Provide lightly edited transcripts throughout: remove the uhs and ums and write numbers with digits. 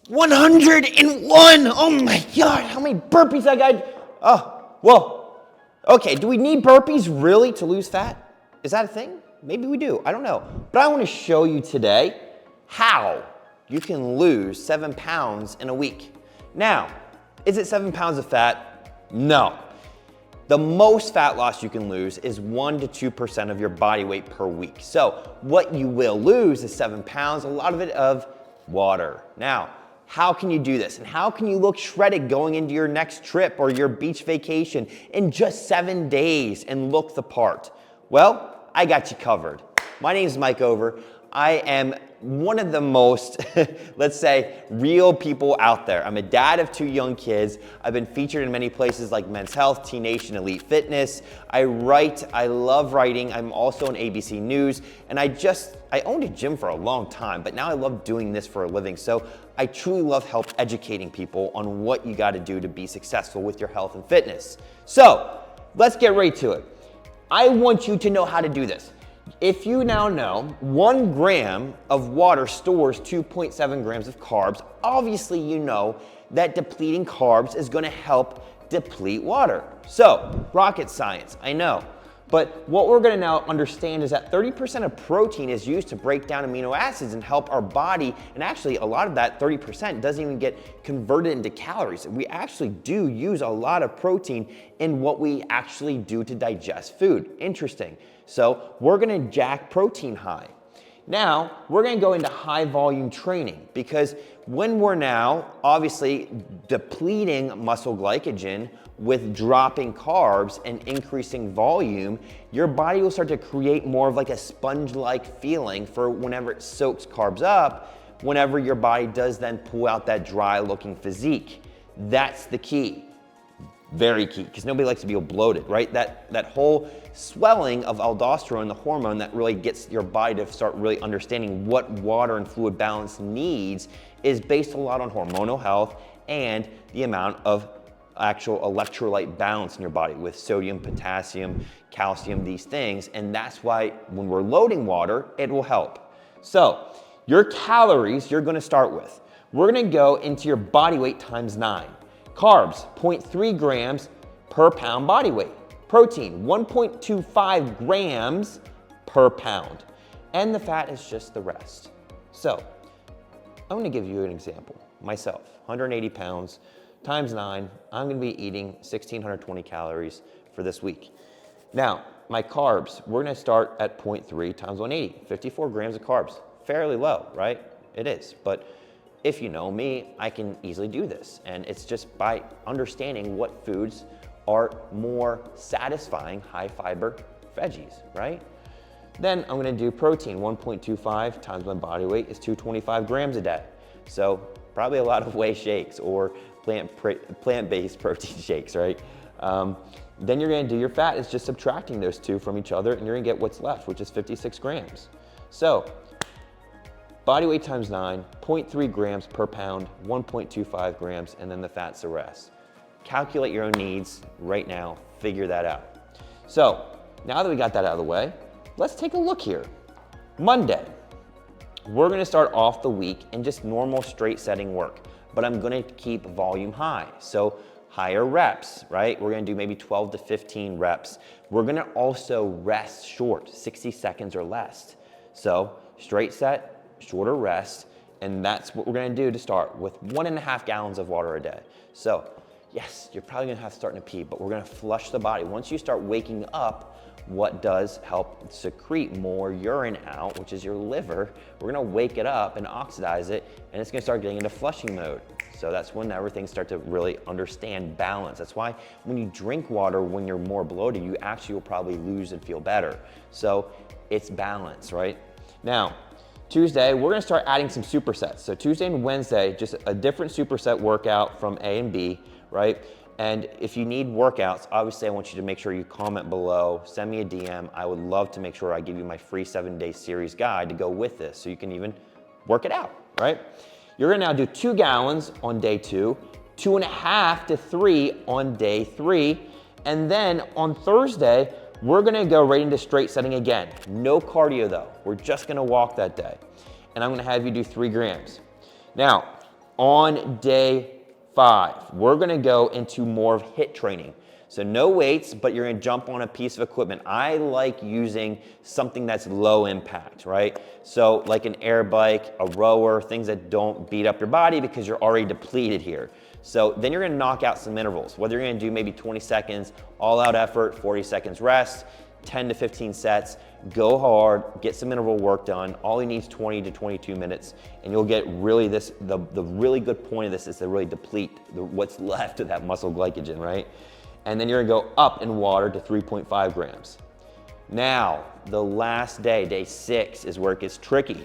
101. Oh my God, how many burpees I got? Oh, whoa. Okay, do we need burpees really to lose fat? Is that a thing? Maybe we do, I don't know. But I want to show you today how you can lose 7 pounds in a week. Now, is it 7 pounds of fat? No. The most fat loss you can lose is 1 to 2% of your body weight per week. So what you will lose is 7 pounds, a lot of it of water. Now, how can you do this? And how can you look shredded going into your next trip or your beach vacation in just 7 days and look the part? Well, I got you covered. My name is 𝔬𝕝𝕝𝕝. I am one of the most, let's say, real people out there. I'm a dad of 2 young kids. I've been featured in many places like Men's Health, T Nation, Elite Fitness. I write, I love writing. I'm also on ABC News. And I owned a gym for a long time, but now I love doing this for a living. So I truly love educating people on what you gotta do to be successful with your health and fitness. So let's get right to it. I want you to know how to do this. If you now know 1 gram of water stores 2.7 grams of carbs, obviously you know that depleting carbs is gonna help deplete water. So, rocket science, I know. But what we're gonna now understand is that 30% of protein is used to break down amino acids and help our body, and actually a lot of that 30% doesn't even get converted into calories. We actually do use a lot of protein in what we actually do to digest food. Interesting. So we're gonna jack protein high. Now, we're gonna go into high volume training because when we're now obviously depleting muscle glycogen with dropping carbs and increasing volume, your body will start to create more of like a sponge-like feeling for whenever it soaks carbs up, whenever your body does then pull out that dry looking physique. That's the key. Very key, because nobody likes to be bloated, right? That whole swelling of aldosterone, the hormone that really gets your body to start really understanding what water and fluid balance needs, is based a lot on hormonal health and the amount of actual electrolyte balance in your body with sodium, potassium, calcium, these things. And that's why when we're loading water, it will help. So your calories you're gonna start with, we're gonna go into your body weight times 9. Carbs, 0.3 grams per pound body weight. Protein, 1.25 grams per pound. And the fat is just the rest. So, I'm gonna give you an example. Myself, 180 pounds, times 9, I'm gonna be eating 1,620 calories for this week. Now, my carbs, we're gonna start at 0.3 times 180, 54 grams of carbs. Fairly low, right? It is, but if you know me, I can easily do this. And it's just by understanding what foods are more satisfying high fiber veggies, right? Then I'm gonna do protein, 1.25 times my body weight is 225 grams a day. So probably a lot of whey shakes or plant-based protein shakes, right? Then you're gonna do your fat is just subtracting those two from each other and you're gonna get what's left, which is 56 grams. So body weight times 9, 0.3 grams per pound, 1.25 grams, and then the fat's the rest. Calculate your own needs right now, figure that out. So now that we got that out of the way, let's take a look here. Monday, we're gonna start off the week in just normal straight setting work, but I'm gonna keep volume high. So higher reps, right? We're gonna do maybe 12 to 15 reps. We're gonna also rest short, 60 seconds or less. So straight set, shorter rest, and that's what we're gonna do to start with 1.5 gallons of water a day. So yes, you're probably gonna have to start to pee, but we're gonna flush the body. Once you start waking up, what does help secrete more urine out, which is your liver, we're gonna wake it up and oxidize it, and it's gonna start getting into flushing mode. So that's when everything starts to really understand balance. That's why when you drink water, when you're more bloated, you actually will probably lose and feel better. So it's balance, right? Now, Tuesday, we're gonna start adding some supersets. So Tuesday and Wednesday, just a different superset workout from A and B, right? And if you need workouts, obviously I want you to make sure you comment below, send me a DM. I would love to make sure I give you my free 7-day series guide to go with this so you can even work it out, right? You're gonna now do 2 gallons on day 2, 2.5 to 3 on day 3, and then on Thursday, we're gonna go right into straight setting again. No cardio though. We're just gonna walk that day. And I'm gonna have you do 3 grams. Now, On day 5, we're gonna go into more of HIIT training. So no weights, but you're gonna jump on a piece of equipment. I like using something that's low impact, right? So like an air bike, a rower, things that don't beat up your body because you're already depleted here. So then you're gonna knock out some intervals, whether you're gonna do maybe 20 seconds, all out effort, 40 seconds rest, 10 to 15 sets, go hard, get some interval work done. All you need is 20 to 22 minutes, and you'll get really the really good point of this is to really deplete what's left of that muscle glycogen, right? And then you're gonna go up in water to 3.5 grams. Now, the last day, day 6, is where it gets tricky.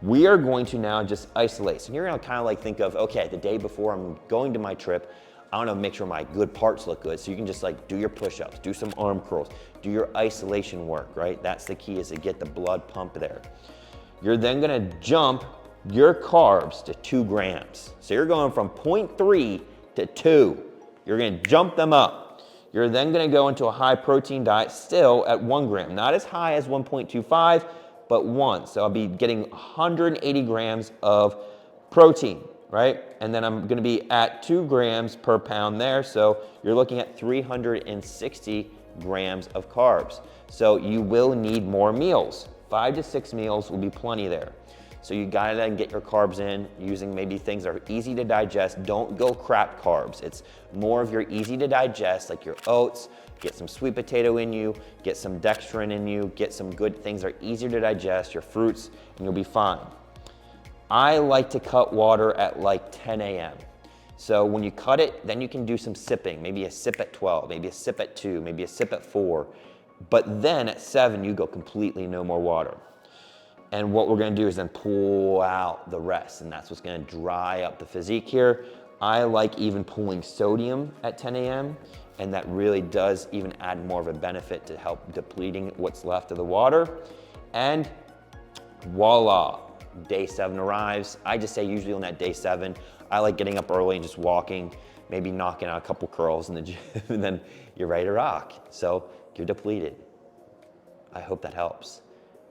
We are going to now just isolate. So you're gonna kind of like think of, okay, the day before I'm going to my trip, I wanna make sure my good parts look good. So you can just like do your push-ups, do some arm curls, do your isolation work, right? That's the key, is to get the blood pump there. You're then gonna jump your carbs to 2 grams. So you're going from 0.3 to 2. You're gonna jump them up. You're then gonna go into a high protein diet, still at 1 gram. Not as high as 1.25, but 1. So I'll be getting 180 grams of protein, right? And then I'm gonna be at 2 grams per pound there. So you're looking at 360 grams of carbs. So you will need more meals. 5 to 6 meals will be plenty there. So you gotta then get your carbs in using maybe things that are easy to digest. Don't go crap carbs. It's more of your easy to digest, like your oats, get some sweet potato in you, get some dextrin in you, get some good things that are easier to digest, your fruits, and you'll be fine. I like to cut water at like 10 a.m. So when you cut it, then you can do some sipping, maybe a sip at 12, maybe a sip at 2, maybe a sip at 4. But then at 7, you go completely no more water. And what we're gonna do is then pull out the rest, and that's what's gonna dry up the physique here. I like even pulling sodium at 10 a.m., and that really does even add more of a benefit to help depleting what's left of the water. And voila, day 7 arrives. I just say usually on that day 7, I like getting up early and just walking, maybe knocking out a couple curls in the gym, and then you're ready to rock. So you're depleted. I hope that helps,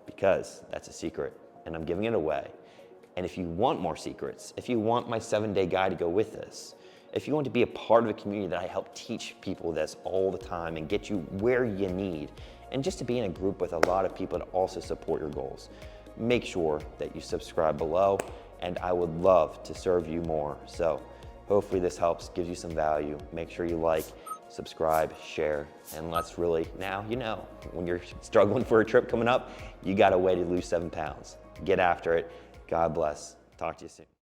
because that's a secret and I'm giving it away. And if you want more secrets, if you want my 7-day guide to go with this, if you want to be a part of a community that I help teach people this all the time and get you where you need, and just to be in a group with a lot of people to also support your goals, make sure that you subscribe below, and I would love to serve you more. So hopefully this helps, gives you some value. Make sure you like, subscribe, share, and let's really, now you know, when you're struggling for a trip coming up, you got a way to lose 7 pounds. Get after it. God bless. Talk to you soon.